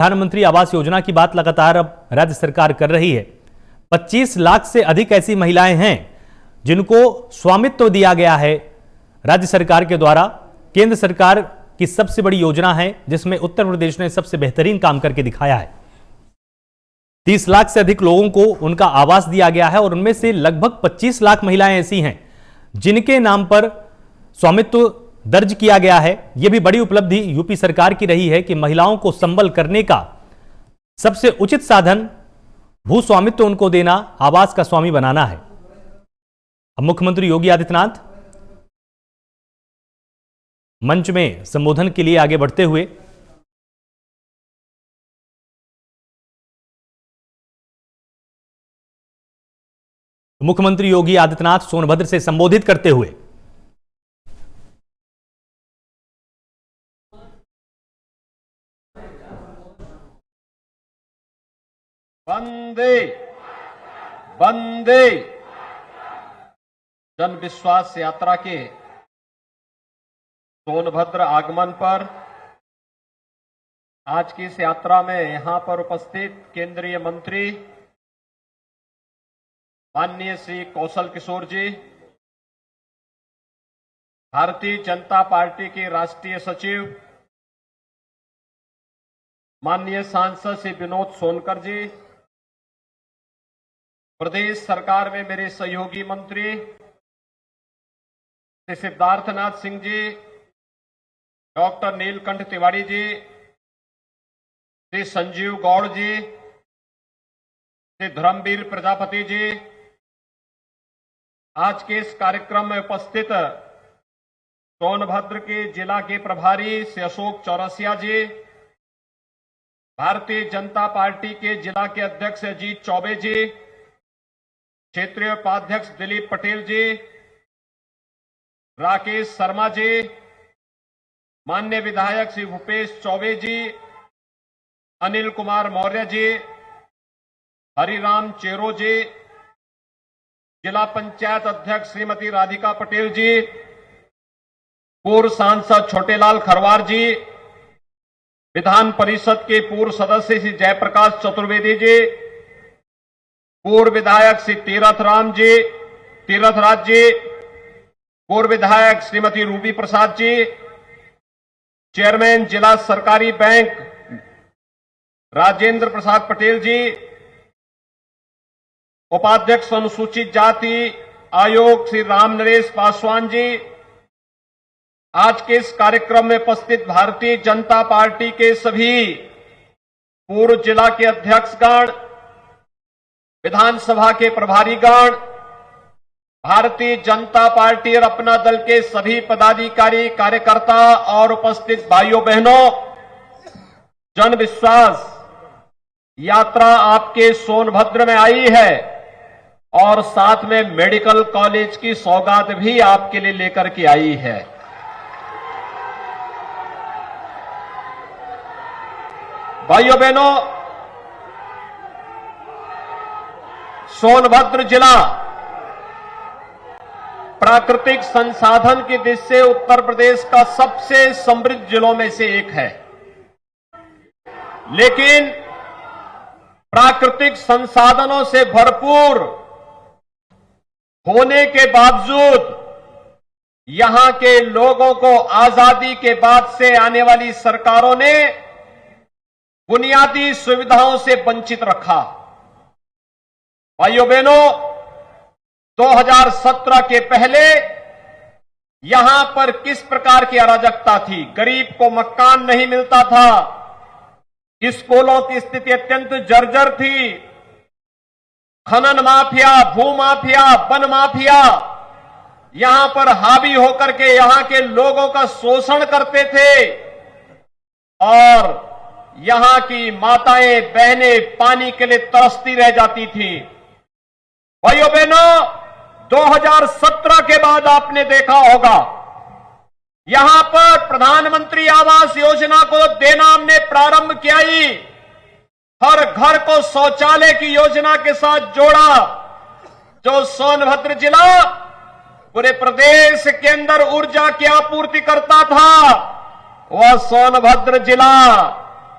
प्रधानमंत्री आवास योजना की बात लगातार अब राज्य सरकार कर रही है। 25 लाख से अधिक ऐसी महिलाएं हैं जिनको स्वामित्व दिया गया है राज्य सरकार के द्वारा। केंद्र सरकार की सबसे बड़ी योजना है जिसमें उत्तर प्रदेश ने सबसे बेहतरीन काम करके दिखाया है। 30 लाख से अधिक लोगों को उनका आवास दिया गया है और उनमें से लगभग 25 लाख महिलाएं ऐसी हैं जिनके नाम पर स्वामित्व दर्ज किया गया है। यह भी बड़ी उपलब्धि यूपी सरकार की रही है कि महिलाओं को संबल करने का सबसे उचित साधन भू स्वामित्व उनको देना, आवास का स्वामी बनाना है। अब मुख्यमंत्री योगी आदित्यनाथ मंच में संबोधन के लिए आगे बढ़ते हुए मुख्यमंत्री योगी आदित्यनाथ सोनभद्र से संबोधित करते हुए वंदे वंदे जन विश्वास यात्रा के सोनभद्र आगमन पर आज की इस यात्रा में यहां पर उपस्थित केंद्रीय मंत्री माननीय श्री कौशल किशोर जी, भारतीय जनता पार्टी के राष्ट्रीय सचिव माननीय सांसद श्री विनोद सोनकर जी, प्रदेश सरकार में मेरे सहयोगी मंत्री श्री सिद्धार्थनाथ सिंह जी, डॉक्टर नीलकंठ तिवारी जी, श्री संजीव गौड़ जी, श्री धर्मवीर प्रजापति जी, आज के इस कार्यक्रम में उपस्थित सोनभद्र के जिला के प्रभारी श्री अशोक चौरसिया जी, भारतीय जनता पार्टी के जिला के अध्यक्ष अजीत चौबे जी, क्षेत्रीय उपाध्यक्ष दिलीप पटेल जी, राकेश शर्मा जी, माननीय विधायक श्री भूपेश चौबे जी, अनिल कुमार मौर्य जी, हरिराम चेरो जी, जिला पंचायत अध्यक्ष श्रीमती राधिका पटेल जी, पूर्व सांसद छोटेलाल खरवार जी, विधान परिषद के पूर्व सदस्य श्री जयप्रकाश चतुर्वेदी जी, पूर्व विधायक श्री तीरथराज जी, पूर्व विधायक श्रीमती रूबी प्रसाद जी, चेयरमैन जिला सरकारी बैंक राजेंद्र प्रसाद पटेल जी, उपाध्यक्ष अनुसूचित जाति आयोग श्री राम नरेश पासवान जी, आज के इस कार्यक्रम में उपस्थित भारतीय जनता पार्टी के सभी पूर्व जिला के अध्यक्षगण, विधानसभा के प्रभारीगण, भारतीय जनता पार्टी और अपना दल के सभी पदाधिकारी कार्यकर्ता और उपस्थित भाइयों बहनों, जन विश्वास यात्रा आपके सोनभद्र में आई है और साथ में मेडिकल कॉलेज की सौगात भी आपके लिए लेकर के आई है। भाइयों बहनों, सोनभद्र जिला प्राकृतिक संसाधन की दृष्टि से उत्तर प्रदेश का सबसे समृद्ध जिलों में से एक है, लेकिन प्राकृतिक संसाधनों से भरपूर होने के बावजूद यहां के लोगों को आजादी के बाद से आने वाली सरकारों ने बुनियादी सुविधाओं से वंचित रखा। भाइयों बहनों, 2017 के पहले यहां पर किस प्रकार की अराजकता थी। गरीब को मकान नहीं मिलता था, स्कूलों की स्थिति अत्यंत जर्जर थी, खनन माफिया, भू माफिया, वन माफिया यहां पर हावी होकर के यहां के लोगों का शोषण करते थे और यहां की माताएं बहनें पानी के लिए तरसती रह जाती थी। भाइयों बहनों, 2017 के बाद आपने देखा होगा यहां पर प्रधानमंत्री आवास योजना को देना हमने प्रारंभ किया ही, हर घर को शौचालय की योजना के साथ जोड़ा। जो सोनभद्र जिला पूरे प्रदेश के अंदर ऊर्जा की आपूर्ति करता था, वह सोनभद्र जिला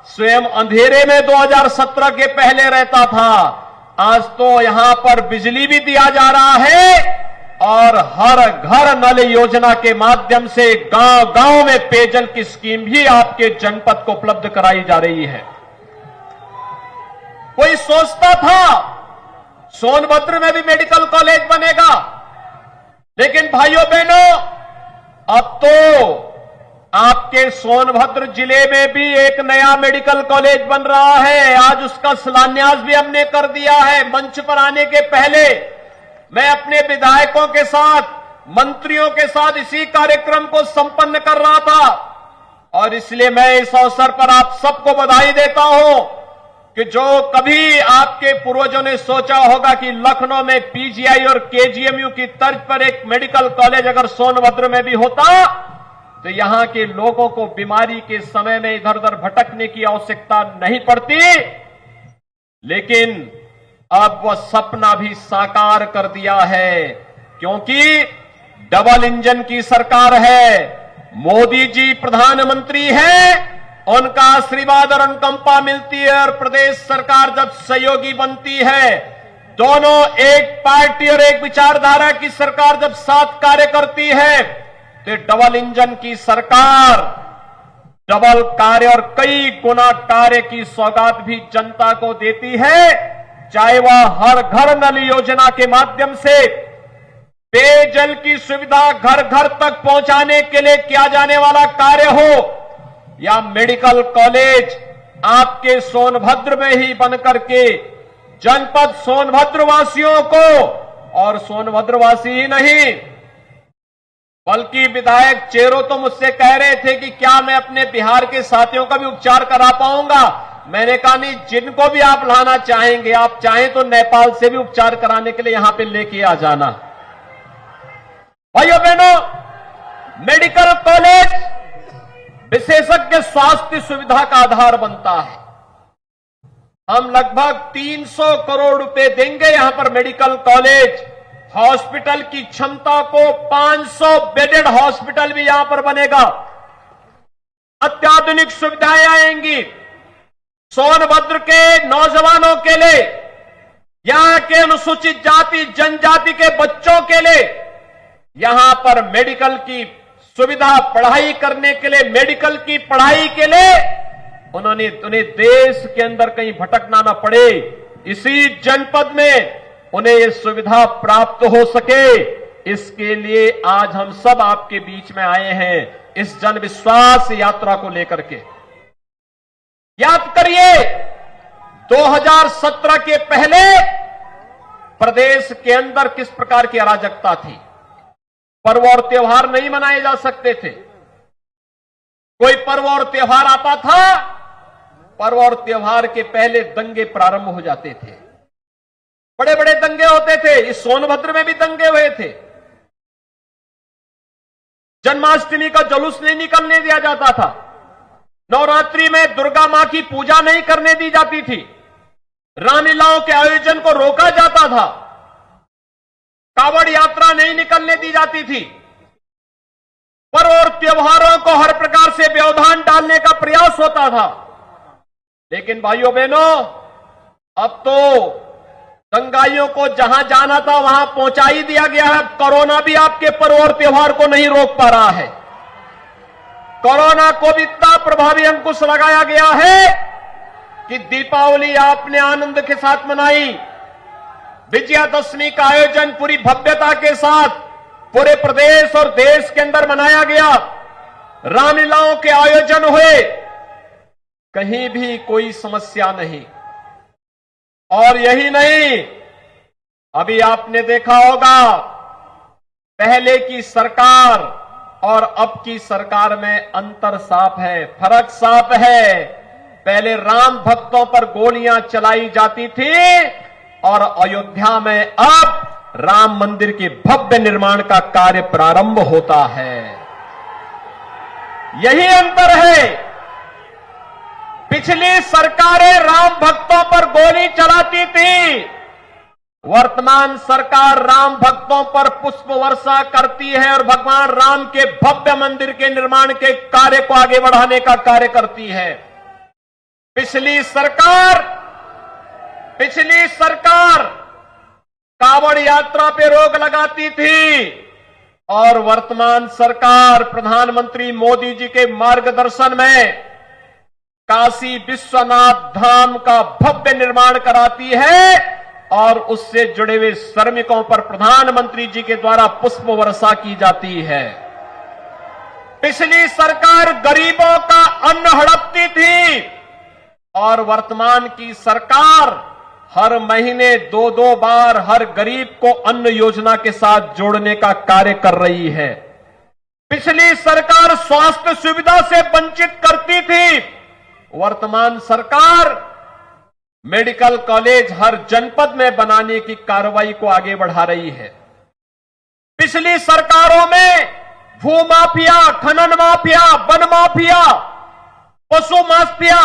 स्वयं अंधेरे में 2017 के पहले रहता था, आज तो यहां पर बिजली भी दिया जा रहा है और हर घर नल योजना के माध्यम से गांव गांव में पेयजल की स्कीम भी आपके जनपद को उपलब्ध कराई जा रही है। कोई सोचता था सोनभद्र में भी मेडिकल कॉलेज बनेगा, लेकिन भाइयों बहनों, अब तो आपके सोनभद्र जिले में भी एक नया मेडिकल कॉलेज बन रहा है। आज उसका शिलान्यास भी हमने कर दिया है। मंच पर आने के पहले मैं अपने विधायकों के साथ, मंत्रियों के साथ इसी कार्यक्रम को संपन्न कर रहा था और इसलिए मैं इस अवसर पर आप सबको बधाई देता हूं कि जो कभी आपके पूर्वजों ने सोचा होगा कि लखनऊ में पीजीआई और केजीएमयू की तर्ज पर एक मेडिकल कॉलेज अगर सोनभद्र में भी होता तो यहां के लोगों को बीमारी के समय में इधर उधर भटकने की आवश्यकता नहीं पड़ती, लेकिन अब वह सपना भी साकार कर दिया है, क्योंकि डबल इंजन की सरकार है। मोदी जी प्रधानमंत्री हैं, उनका आशीर्वाद और अनुकंपा मिलती है और प्रदेश सरकार जब सहयोगी बनती है, दोनों एक पार्टी और एक विचारधारा की सरकार जब साथ कार्य करती है तो डबल इंजन की सरकार डबल कार्य और कई गुना कार्य की सौगात भी जनता को देती है, चाहे वह हर घर नल योजना के माध्यम से पेयजल की सुविधा घर घर तक पहुंचाने के लिए किया जाने वाला कार्य हो या मेडिकल कॉलेज आपके सोनभद्र में ही बनकर के जनपद सोनभद्र वासियों को, और सोनभद्र वासी ही नहीं बल्कि विधायक चेरो तो मुझसे कह रहे थे कि क्या मैं अपने बिहार के साथियों का भी उपचार करा पाऊंगा। मैंने कहा नहीं, जिनको भी आप लाना चाहेंगे, आप चाहें तो नेपाल से भी उपचार कराने के लिए यहां पे लेके आ जाना। भाइयों बहनों, मेडिकल कॉलेज विशेषज्ञ स्वास्थ्य सुविधा का आधार बनता है। हम लगभग 300 करोड़ रुपए देंगे यहां पर मेडिकल कॉलेज, हॉस्पिटल की क्षमता को 500 बेडेड हॉस्पिटल भी यहां पर बनेगा, अत्याधुनिक सुविधाएं आएंगी सोनभद्र के नौजवानों के लिए, यहां के अनुसूचित जाति जनजाति के बच्चों के लिए यहां पर मेडिकल की सुविधा, पढ़ाई करने के लिए, मेडिकल की पढ़ाई के लिए उन्हें देश के अंदर कहीं भटकना न पड़े, इसी जनपद में उन्हें यह सुविधा प्राप्त हो सके, इसके लिए आज हम सब आपके बीच में आए हैं इस जन विश्वास यात्रा को लेकर के। याद करिए 2017 के पहले प्रदेश के अंदर किस प्रकार की अराजकता थी। पर्व और त्योहार नहीं मनाए जा सकते थे। कोई पर्व और त्योहार आता था, पर्व और त्योहार के पहले दंगे प्रारंभ हो जाते थे, बड़े बड़े दंगे होते थे। इस सोनभद्र में भी दंगे हुए थे। जन्माष्टमी का जुलूस नहीं निकलने दिया जाता था, नवरात्रि में दुर्गा मां की पूजा नहीं करने दी जाती थी, रामलीलाओं के आयोजन को रोका जाता था, कावड़ यात्रा नहीं निकलने दी जाती थी, पर्व और त्योहारों को हर प्रकार से व्यवधान डालने का प्रयास होता था। लेकिन भाइयों बहनों, अब तो दंगाइयों को जहां जाना था वहां पहुंचा ही दिया गया है। कोरोना भी आपके पर्व और त्योहार को नहीं रोक पा रहा है। कोरोना को भी इतना प्रभावी अंकुश लगाया गया है कि दीपावली आपने आनंद के साथ मनाई, विजयादशमी का आयोजन पूरी भव्यता के साथ पूरे प्रदेश और देश के अंदर मनाया गया, रामलीलाओं के आयोजन हुए, कहीं भी कोई समस्या नहीं। और यही नहीं, अभी आपने देखा होगा पहले की सरकार और अब की सरकार में अंतर साफ है, फर्क साफ है। पहले राम भक्तों पर गोलियां चलाई जाती थी और अयोध्या में अब राम मंदिर के भव्य निर्माण का कार्य प्रारंभ होता है। यही अंतर है। पिछली सरकारें राम भक्तों पर गोली चलाती थी, वर्तमान सरकार राम भक्तों पर पुष्प वर्षा करती है और भगवान राम के भव्य मंदिर के निर्माण के कार्य को आगे बढ़ाने का कार्य करती है। पिछली सरकार कांवड़ यात्रा पे रोक लगाती थी और वर्तमान सरकार प्रधानमंत्री मोदी जी के मार्गदर्शन में काशी विश्वनाथ धाम का भव्य निर्माण कराती है और उससे जुड़े हुए श्रमिकों पर प्रधानमंत्री जी के द्वारा पुष्प वर्षा की जाती है। पिछली सरकार गरीबों का अन्न हड़पती थी और वर्तमान की सरकार हर महीने 2-2 बार हर गरीब को अन्न योजना के साथ जोड़ने का कार्य कर रही है। पिछली सरकार स्वास्थ्य सुविधा से वंचित करती थी, वर्तमान सरकार मेडिकल कॉलेज हर जनपद में बनाने की कार्रवाई को आगे बढ़ा रही है। पिछली सरकारों में भू माफिया, खनन माफिया, वन माफिया, पशु माफिया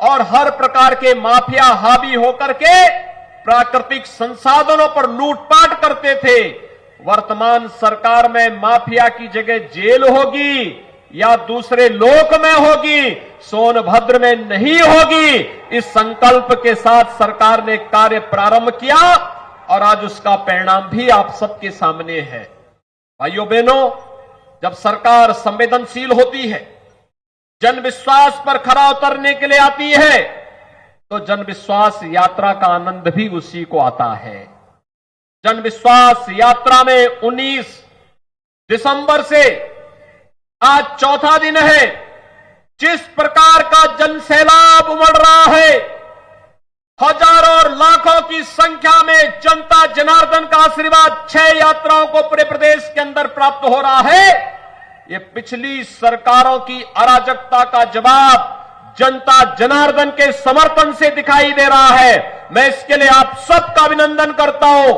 और हर प्रकार के माफिया हावी होकर के प्राकृतिक संसाधनों पर लूटपाट करते थे। वर्तमान सरकार में माफिया की जगह जेल होगी या दूसरे लोक में होगी, सोनभद्र में नहीं होगी। इस संकल्प के साथ सरकार ने कार्य प्रारंभ किया और आज उसका परिणाम भी आप सबके सामने है। भाइयों बहनों, जब सरकार संवेदनशील होती है, जन विश्वास पर खरा उतरने के लिए आती है, तो जन विश्वास यात्रा का आनंद भी उसी को आता है। जन विश्वास यात्रा में 19 दिसंबर से आज चौथा दिन है। जिस प्रकार का जन सैलाब उमड़ रहा है, हजारों और लाखों की संख्या में जनता जनार्दन का आशीर्वाद 6 यात्राओं को पूरे प्रदेश के अंदर प्राप्त हो रहा है। ये पिछली सरकारों की अराजकता का जवाब जनता जनार्दन के समर्थन से दिखाई दे रहा है। मैं इसके लिए आप सबका अभिनंदन करता हूं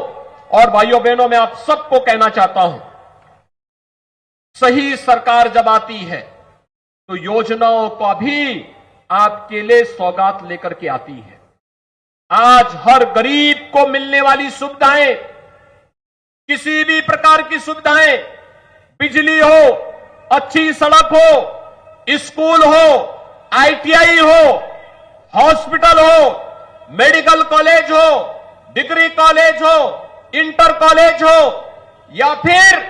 और भाइयों बहनों, मैं आप सबको कहना चाहता हूं, सही सरकार जब आती है तो योजनाओं का भी आपके लिए सौगात लेकर के आती है। आज हर गरीब को मिलने वाली सुविधाएं, किसी भी प्रकार की सुविधाएं, बिजली हो, अच्छी सड़क हो, स्कूल हो, आईटीआई हो, हॉस्पिटल हो, मेडिकल कॉलेज हो, डिग्री कॉलेज हो, इंटर कॉलेज हो या फिर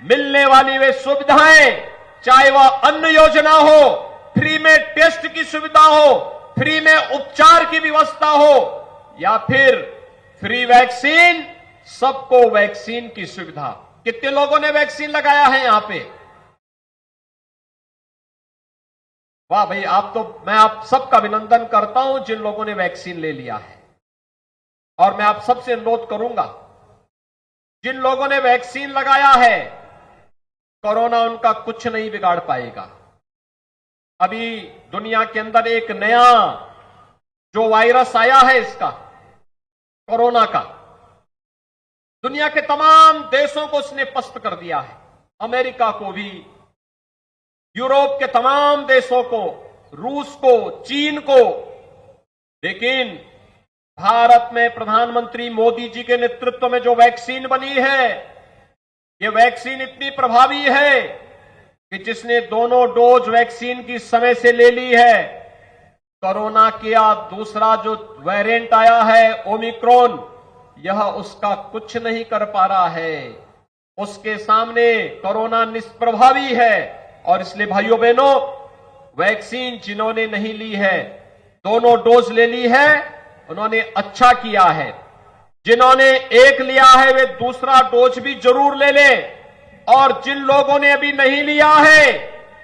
मिलने वाली वे सुविधाएं, चाहे वह अन्न योजना हो, फ्री में टेस्ट की सुविधा हो, फ्री में उपचार की व्यवस्था हो या फिर फ्री वैक्सीन, सबको वैक्सीन की सुविधा। कितने लोगों ने वैक्सीन लगाया है यहां पे? वाह भाई, मैं आप सबका अभिनंदन करता हूं जिन लोगों ने वैक्सीन ले लिया है। और मैं आप सबसे अनुरोध करूंगा, जिन लोगों ने वैक्सीन लगाया है, कोरोना उनका कुछ नहीं बिगाड़ पाएगा। अभी दुनिया के अंदर एक नया जो वायरस आया है, इसका कोरोना का, दुनिया के तमाम देशों को उसने पस्त कर दिया है। अमेरिका को भी, यूरोप के तमाम देशों को, रूस को, चीन को। लेकिन भारत में प्रधानमंत्री मोदी जी के नेतृत्व में जो वैक्सीन बनी है, ये वैक्सीन इतनी प्रभावी है कि जिसने दोनों डोज वैक्सीन की समय से ले ली है, कोरोना का दूसरा जो वेरिएंट आया है ओमिक्रॉन, यह उसका कुछ नहीं कर पा रहा है। उसके सामने कोरोना निष्प्रभावी है। और इसलिए भाइयों बहनों, वैक्सीन जिन्होंने नहीं ली है, दोनों डोज ले ली है, उन्होंने अच्छा किया है। जिन्होंने एक लिया है वे दूसरा डोज भी जरूर ले लें। और जिन लोगों ने अभी नहीं लिया है,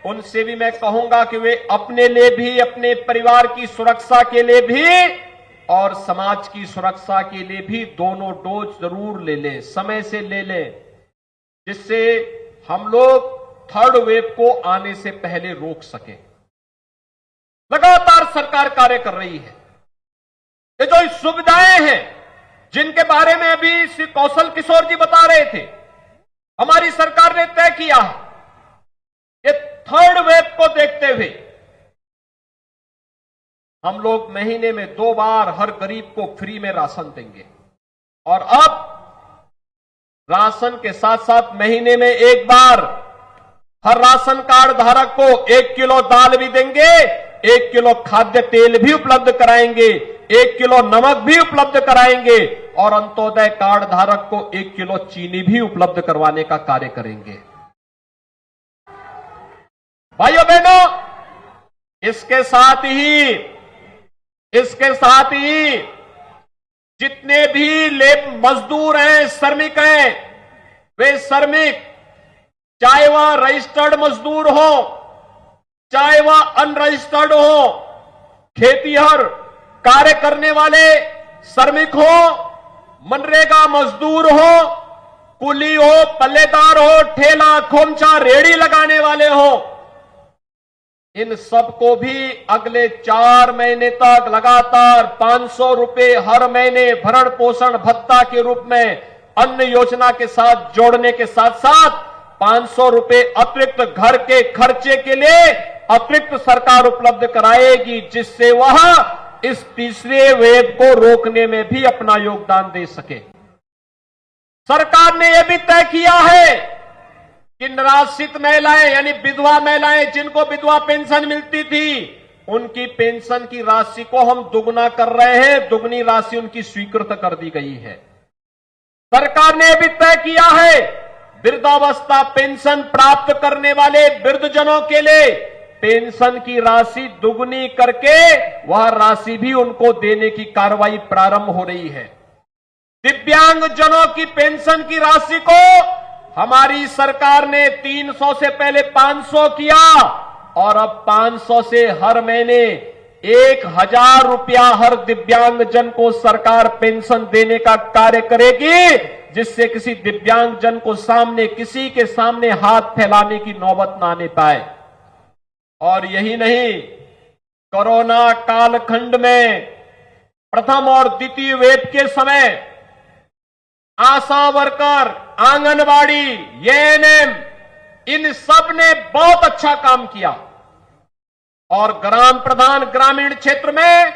उनसे भी मैं कहूंगा कि वे अपने लिए भी, अपने परिवार की सुरक्षा के लिए भी और समाज की सुरक्षा के लिए भी दोनों डोज जरूर ले लें, समय से ले लें, जिससे हम लोग थर्ड वेव को आने से पहले रोक सके। लगातार सरकार कार्य कर रही है। ये जो सुविधाएं हैं जिनके बारे में अभी श्री कौशल किशोर जी बता रहे थे, हमारी सरकार ने तय किया है, ये थर्ड वेव को देखते हुए हम लोग महीने में 2 बार हर गरीब को फ्री में राशन देंगे। और अब राशन के साथ साथ महीने में 1 बार हर राशन कार्ड धारक को 1 किलो दाल भी देंगे 1 किलो खाद्य तेल भी उपलब्ध कराएंगे, 1 किलो नमक भी उपलब्ध कराएंगे और अंत्योदय कार्ड धारक को 1 किलो चीनी भी उपलब्ध करवाने का कार्य करेंगे। भाइयों बहनों, इसके साथ ही जितने भी मजदूर हैं, श्रमिक हैं, वे श्रमिक चाहे वह रजिस्टर्ड मजदूर हो, चाहे वह अनरजिस्टर्ड हो, खेतीहर कार्य करने वाले श्रमिक हो, मनरेगा मजदूर हो, कुली हो, पल्लेदार हो, ठेला खोमचा रेड़ी लगाने वाले हो, इन सबको भी अगले 4 महीने तक लगातार 500 रुपए हर महीने भरण पोषण भत्ता के रूप में अन्न योजना के साथ जोड़ने के साथ साथ 500 रुपए अतिरिक्त घर के खर्चे के लिए अतिरिक्त सरकार उपलब्ध कराएगी, जिससे वह इस तीसरे वेव को रोकने में भी अपना योगदान दे सके। सरकार ने यह भी तय किया है कि निराश्रित महिलाएं यानी विधवा महिलाएं जिनको विधवा पेंशन मिलती थी, उनकी पेंशन की राशि को हम दुगना कर रहे हैं, दुगनी राशि उनकी स्वीकृत कर दी गई है। सरकार ने भी तय किया है वृद्धावस्था पेंशन प्राप्त करने वाले वृद्धजनों के लिए पेंशन की राशि दुगनी करके वह राशि भी उनको देने की कार्रवाई प्रारंभ हो रही है। दिव्यांगजनों की पेंशन की राशि को हमारी सरकार ने 300 से पहले 500 किया और अब 500 से हर महीने 1000 रुपया हर दिव्यांगजन को सरकार पेंशन देने का कार्य करेगी, जिससे किसी दिव्यांगजन को किसी के सामने हाथ फैलाने की नौबत ना आने पाए। और यही नहीं, कोरोना कालखंड में प्रथम और द्वितीय वेव के समय आशा वर्कर, आंगनबाड़ी, एएनएम, इन सब ने बहुत अच्छा काम किया और ग्राम प्रधान ग्रामीण क्षेत्र में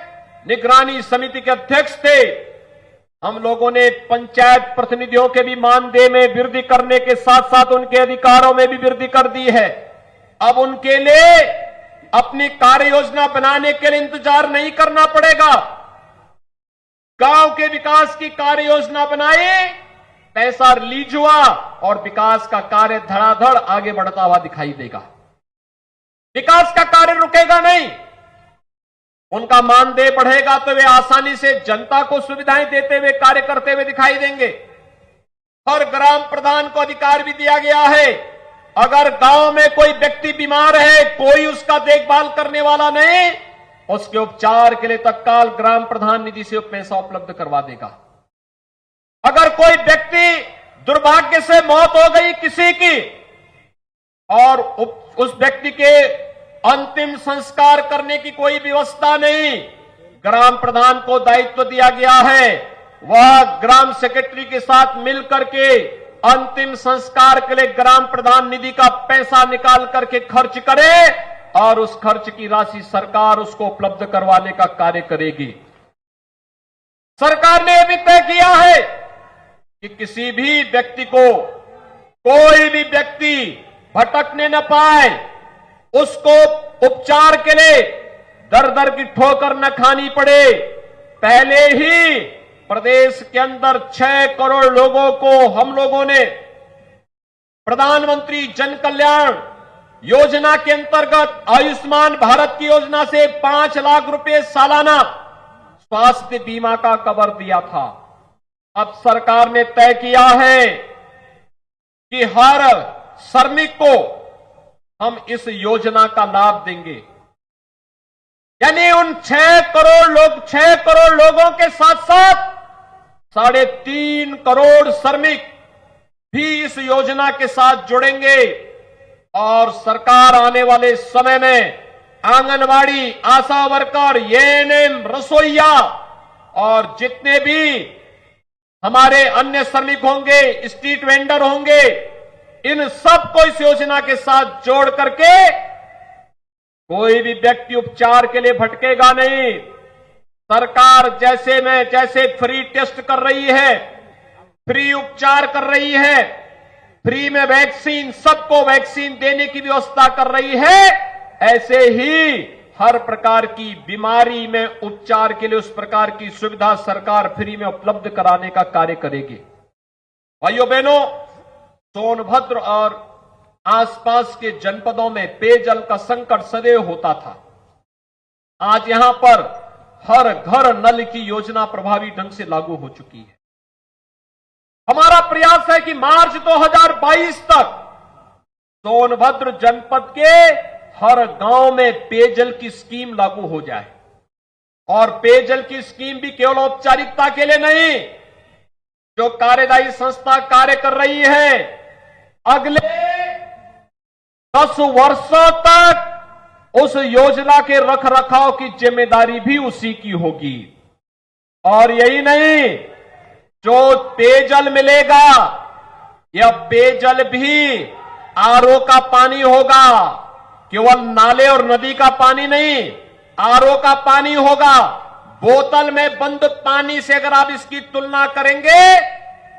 निगरानी समिति के अध्यक्ष थे। हम लोगों ने पंचायत प्रतिनिधियों के भी मानदेय में वृद्धि करने के साथ साथ उनके अधिकारों में भी वृद्धि कर दी है। अब उनके लिए अपनी कार्य योजना बनाने के लिए इंतजार नहीं करना पड़ेगा। गांव के विकास की कार्य योजना बनाई, पैसा रिलीज हुआ और विकास का कार्य धड़ाधड़ आगे बढ़ता हुआ दिखाई देगा। विकास का कार्य रुकेगा नहीं, उनका मानदेय बढ़ेगा तो वे आसानी से जनता को सुविधाएं देते हुए कार्य करते हुए दिखाई देंगे। और ग्राम प्रधान को अधिकार भी दिया गया है, अगर गांव में कोई व्यक्ति बीमार है, कोई उसका देखभाल करने वाला नहीं, उसके उपचार के लिए तत्काल ग्राम प्रधान निधि से पैसा उपलब्ध करवा देगा। अगर कोई व्यक्ति दुर्भाग्य से मौत हो गई किसी की और उस व्यक्ति के अंतिम संस्कार करने की कोई व्यवस्था नहीं, ग्राम प्रधान को दायित्व दिया गया है, वह ग्राम सेक्रेटरी के साथ मिलकर के अंतिम संस्कार के लिए ग्राम प्रधान निधि का पैसा निकाल करके खर्च करे और उस खर्च की राशि सरकार उसको उपलब्ध करवाने का कार्य करेगी। सरकार ने यह भी तय किया है कि किसी भी व्यक्ति को, कोई भी व्यक्ति भटकने न पाए, उसको उपचार के लिए दर दर की ठोकर न खानी पड़े। पहले ही प्रदेश के अंदर 6 करोड़ लोगों को हम लोगों ने प्रधानमंत्री जन कल्याण योजना के अंतर्गत आयुष्मान भारत की योजना से 5 लाख रुपए सालाना स्वास्थ्य बीमा का कवर दिया था। अब सरकार ने तय किया है कि हर श्रमिक को हम इस योजना का लाभ देंगे, यानी उन 6 करोड़ लोगों के साथ साथ 3.5 करोड़ श्रमिक भी इस योजना के साथ जुड़ेंगे और सरकार आने वाले समय में आंगनबाड़ी, आशा वर्कर, एएनएम, रसोइया और जितने भी हमारे अन्य श्रमिक होंगे, स्ट्रीट वेंडर होंगे, इन सबको इस योजना के साथ जोड़ करके कोई भी व्यक्ति उपचार के लिए भटकेगा नहीं। सरकार जैसे फ्री टेस्ट कर रही है, फ्री उपचार कर रही है, फ्री में वैक्सीन, सबको वैक्सीन देने की व्यवस्था कर रही है, ऐसे ही हर प्रकार की बीमारी में उपचार के लिए उस प्रकार की सुविधा सरकार फ्री में उपलब्ध कराने का कार्य करेगी। भाइयों बहनों, सोनभद्र और आसपास के जनपदों में पेयजल का संकट सदैव होता था। आज यहां पर हर घर नल की योजना प्रभावी ढंग से लागू हो चुकी है। हमारा प्रयास है कि मार्च 2022 तक सोनभद्र जनपद के हर गांव में पेयजल की स्कीम लागू हो जाए। और पेयजल की स्कीम भी केवल औपचारिकता के लिए नहीं, जो कार्यदायी संस्था कार्य कर रही है, अगले 10 वर्षों तक उस योजना के रखरखाव की जिम्मेदारी भी उसी की होगी। और यही नहीं, जो पेयजल मिलेगा, यह पेयजल भी आरओ का पानी होगा। केवल नाले और नदी का पानी नहीं, आरओ का पानी होगा। बोतल में बंद पानी से अगर आप इसकी तुलना करेंगे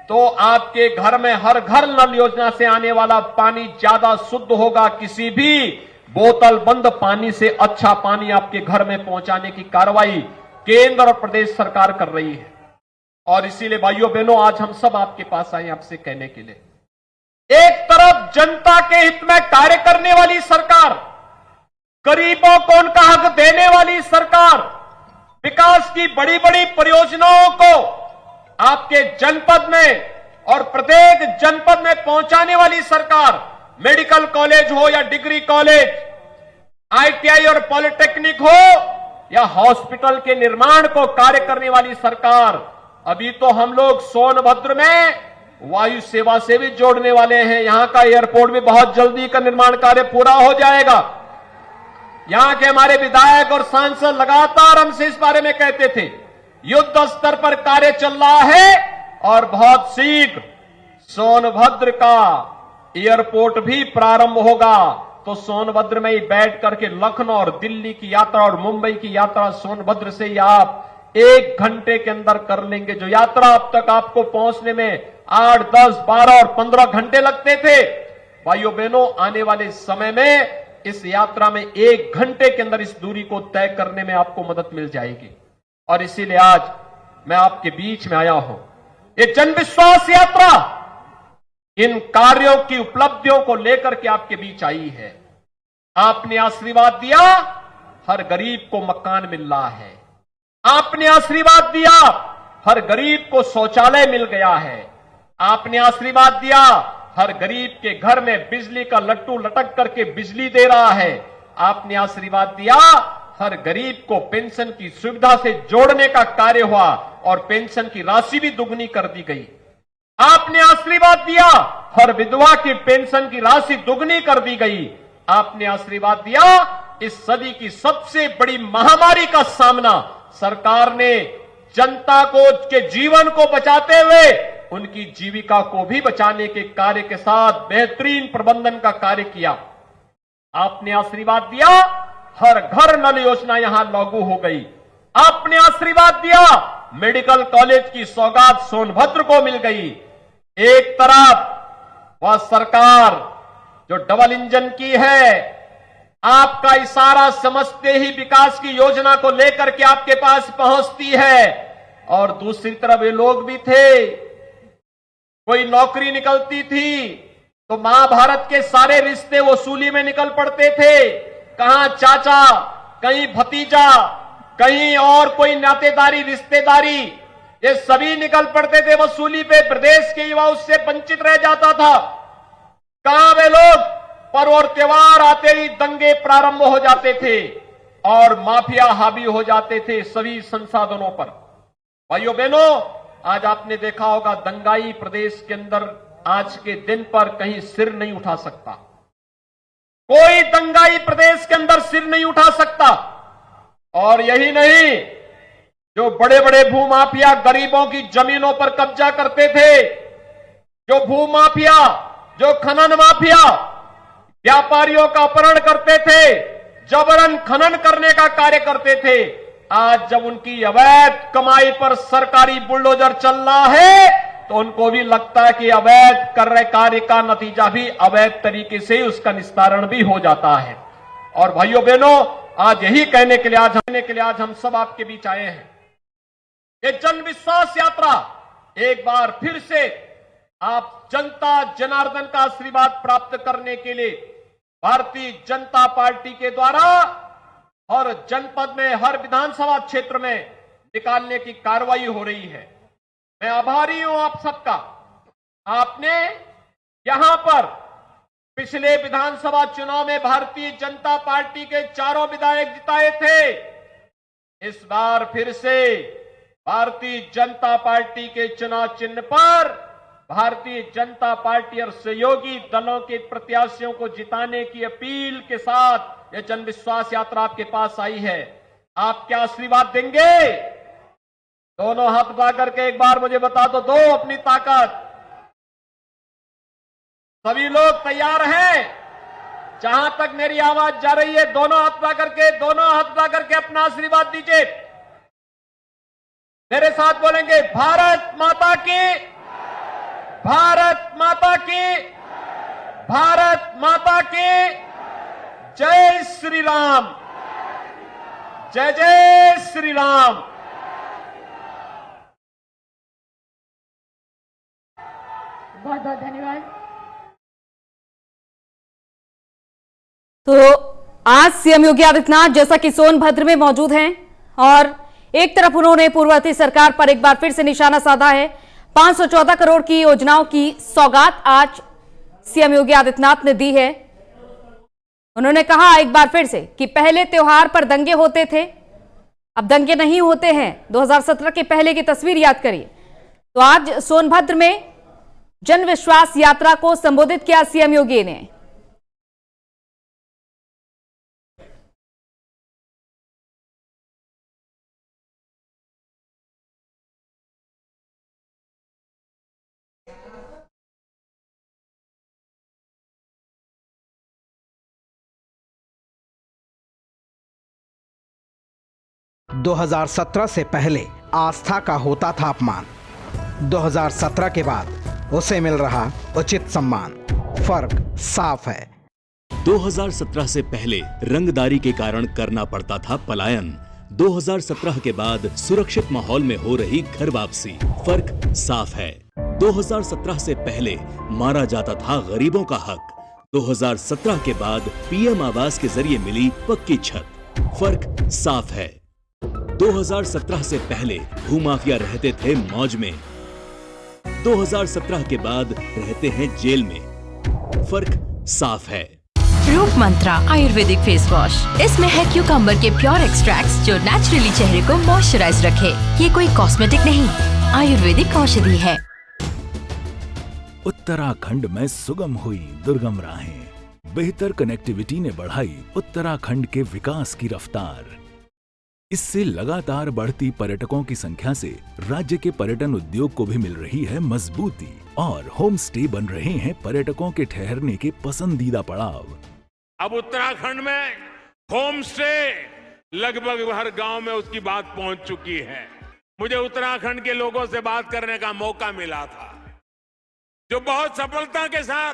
तो आपके घर में हर घर नल योजना से आने वाला पानी ज्यादा शुद्ध होगा। किसी भी बोतल बंद पानी से अच्छा पानी आपके घर में पहुंचाने की कार्रवाई केंद्र और प्रदेश सरकार कर रही है। और इसीलिए भाइयों बहनों, आज हम सब आपके पास आए आपसे कहने के लिए, एक तरफ जनता के हित में कार्य करने वाली सरकार, गरीबों को उनका हक देने वाली सरकार, विकास की बड़ी बड़ी परियोजनाओं को आपके जनपद में और प्रत्येक जनपद में पहुंचाने वाली सरकार, मेडिकल कॉलेज हो या डिग्री कॉलेज, आईटीआई और पॉलिटेक्निक हो या हॉस्पिटल के निर्माण को कार्य करने वाली सरकार। अभी तो हम लोग सोनभद्र में वायु सेवा से भी जोड़ने वाले हैं। यहां का एयरपोर्ट भी बहुत जल्दी का निर्माण कार्य पूरा हो जाएगा। यहां के हमारे विधायक और सांसद लगातार हमसे इस बारे में कहते थे, युद्ध स्तर पर कार्य चल रहा है और बहुत शीघ्र सोनभद्र का एयरपोर्ट भी प्रारंभ होगा। तो सोनभद्र में ही बैठ करके लखनऊ और दिल्ली की यात्रा और मुंबई की यात्रा सोनभद्र से ही आप 1 घंटे के अंदर कर लेंगे। जो यात्रा अब तक आपको पहुंचने में 8, 10, 12 और 15 घंटे लगते थे, भाइयों बहनों, आने वाले समय में इस यात्रा में 1 घंटे के अंदर इस दूरी को तय करने में आपको मदद मिल जाएगी। और इसीलिए आज मैं आपके बीच में आया हूं। ये जन विश्वास यात्रा इन कार्यों की उपलब्धियों को लेकर के आपके बीच आई है। आपने आशीर्वाद दिया, हर गरीब को मकान मिल रहा है। आपने आशीर्वाद दिया, हर गरीब को शौचालय मिल गया है। आपने आशीर्वाद दिया, हर गरीब के घर में बिजली का लट्टू लटक करके बिजली दे रहा है। आपने आशीर्वाद दिया, हर गरीब को पेंशन की सुविधा से जोड़ने का कार्य हुआ और पेंशन की राशि भी दुगनी कर दी गई। आपने आशीर्वाद दिया, हर विधवा की पेंशन की राशि दुगनी कर दी गई। आपने आशीर्वाद दिया, इस सदी की सबसे बड़ी महामारी का सामना सरकार ने जनता को के जीवन को बचाते हुए उनकी जीविका को भी बचाने के कार्य के साथ बेहतरीन प्रबंधन का कार्य किया। आपने आशीर्वाद दिया, हर घर नल योजना यहां लागू हो गई। आपने आशीर्वाद दिया, मेडिकल कॉलेज की सौगात सोनभद्र को मिल गई। एक तरफ वह सरकार जो डबल इंजन की है, आपका इशारा समझते ही विकास की योजना को लेकर के आपके पास पहुंचती है, और दूसरी तरफ ये लोग भी थे, कोई नौकरी निकलती थी तो महाभारत के सारे रिश्ते वसूली में निकल पड़ते थे। कहां चाचा, कहीं भतीजा, कहीं और कोई नातेदारी रिश्तेदारी, ये सभी निकल पड़ते थे वसूली पे। प्रदेश के युवा उससे वंचित रह जाता था। कहां वे लोग, पर्व और त्योहार आते ही दंगे प्रारंभ हो जाते थे और माफिया हावी हो जाते थे सभी संसाधनों पर। भाइयों बहनों, आज आपने देखा होगा दंगाई प्रदेश के अंदर आज के दिन पर कहीं सिर नहीं उठा सकता। कोई दंगाई प्रदेश के अंदर सिर नहीं उठा सकता। और यही नहीं, जो बड़े बड़े भूमाफिया गरीबों की जमीनों पर कब्जा करते थे, जो भूमाफिया, जो खनन माफिया व्यापारियों का अपहरण करते थे, जबरन खनन करने का कार्य करते थे, आज जब उनकी अवैध कमाई पर सरकारी बुलडोजर चल रहा है तो उनको भी लगता है कि अवैध कर रहे कार्य का नतीजा भी अवैध तरीके से ही उसका निस्तारण भी हो जाता है। और भाइयों बहनों, आज यही कहने के लिए आज हम सब आपके बीच आए हैं। ये जन विश्वास यात्रा एक बार फिर से आप जनता जनार्दन का आशीर्वाद प्राप्त करने के लिए भारतीय जनता पार्टी के द्वारा हर जनपद में, हर विधानसभा क्षेत्र में निकालने की कार्रवाई हो रही है। मैं आभारी हूं आप सबका। आपने यहां पर पिछले विधानसभा चुनाव में भारतीय जनता पार्टी के चारों विधायक जिताए थे। इस बार फिर से भारतीय जनता पार्टी के चुनाव चिन्ह पर भारतीय जनता पार्टी और सहयोगी दलों के प्रत्याशियों को जिताने की अपील के साथ यह जन विश्वास यात्रा आपके पास आई है। आप क्या आशीर्वाद देंगे? दोनों हाथ उठा करके एक बार मुझे बता दो अपनी ताकत। सभी लोग तैयार हैं? जहां तक मेरी आवाज जा रही है, दोनों हाथ उठा करके अपना आशीर्वाद दीजिए। मेरे साथ बोलेंगे, भारत माता की, भारत माता की, भारत माता की, जय श्री राम, जय जय श्री राम। बहुत बहुत धन्यवाद। तो आज सीएम योगी आदित्यनाथ जैसा कि सोनभद्र में मौजूद हैं और एक तरफ उन्होंने पूर्ववर्ती सरकार पर एक बार फिर से निशाना साधा है। 514 करोड़ की योजनाओं की सौगात आज सीएम योगी आदित्यनाथ ने दी है। उन्होंने कहा एक बार फिर से कि पहले त्योहार पर दंगे होते थे, अब दंगे नहीं होते हैं। 2017 के पहले की तस्वीर याद करिए। तो आज सोनभद्र में जन विश्वास यात्रा को संबोधित किया सीएम योगी ने। – 2017 से पहले आस्था का होता था अपमान, 2017 के बाद उसे मिल रहा उचित सम्मान। फर्क साफ है। 2017 से पहले रंगदारी के कारण करना पड़ता था पलायन, 2017 के बाद सुरक्षित माहौल में हो रही घर वापसी। फर्क साफ है। 2017 से पहले मारा जाता था गरीबों का हक, 2017 के बाद पीएम आवास के जरिए मिली पक्की छत। फर्क साफ है। 2017 से पहले भूमाफिया रहते थे मौज में, 2017 के बाद रहते हैं जेल में। फर्क साफ है। रूप मंत्रा आयुर्वेदिक फेस वॉश, इसमें है क्यूकम्बर के प्योर एक्सट्रैक्ट्स जो नेचुरली चेहरे को मॉइस्चराइज रखे। ये कोई कॉस्मेटिक नहीं, आयुर्वेदिक औषधि है। उत्तराखंड में सुगम हुई दुर्गम राहें, बेहतर कनेक्टिविटी ने बढ़ाई उत्तराखंड के विकास की रफ्तार। इससे लगातार बढ़ती पर्यटकों की संख्या से राज्य के पर्यटन उद्योग को भी मिल रही है मजबूती और होम स्टे बन रहे हैं पर्यटकों के ठहरने के पसंदीदा पड़ाव। अब उत्तराखंड में होम स्टे लगभग हर गांव में उसकी बात पहुंच चुकी है। मुझे उत्तराखंड के लोगों से बात करने का मौका मिला था, जो बहुत सफलता के साथ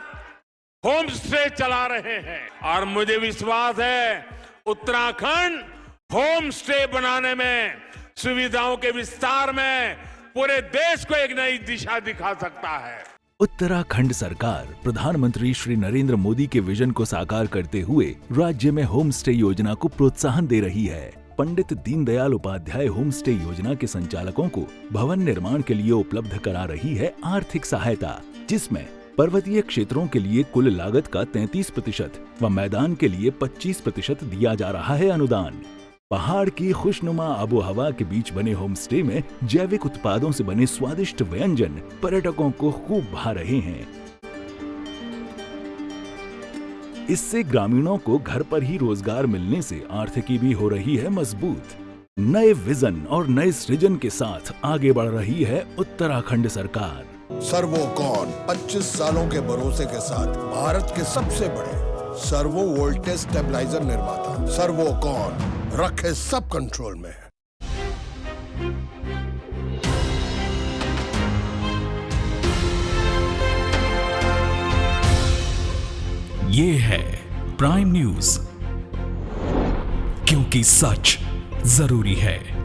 होम स्टे चला रहे हैं, और मुझे विश्वास है उत्तराखंड होम स्टे बनाने में, सुविधाओं के विस्तार में पूरे देश को एक नई दिशा दिखा सकता है। उत्तराखंड सरकार प्रधानमंत्री श्री नरेंद्र मोदी के विजन को साकार करते हुए राज्य में होम स्टे योजना को प्रोत्साहन दे रही है। पंडित दीनदयाल उपाध्याय होम स्टे योजना के संचालकों को भवन निर्माण के लिए उपलब्ध करा रही है आर्थिक सहायता, जिसमें पर्वतीय क्षेत्रों के लिए कुल लागत का 33% व मैदान के लिए 25% दिया जा रहा है अनुदान। पहाड़ की खुशनुमा आबो हवा के बीच बने होम स्टे में जैविक उत्पादों से बने स्वादिष्ट व्यंजन पर्यटकों को खूब भा रहे हैं। इससे ग्रामीणों को घर पर ही रोजगार मिलने से आर्थिकी भी हो रही है मजबूत। नए विजन और नए सृजन के साथ आगे बढ़ रही है उत्तराखंड सरकार। सर्वोकॉन 25 सालों के भरोसे के साथ भारत के सबसे बड़े सर्वो वोल्टेज स्टेबलाइजर निर्माता। सर्वोकॉन रखे सब कंट्रोल में। ये है प्राइम न्यूज, क्योंकि क्योंकि सच जरूरी है।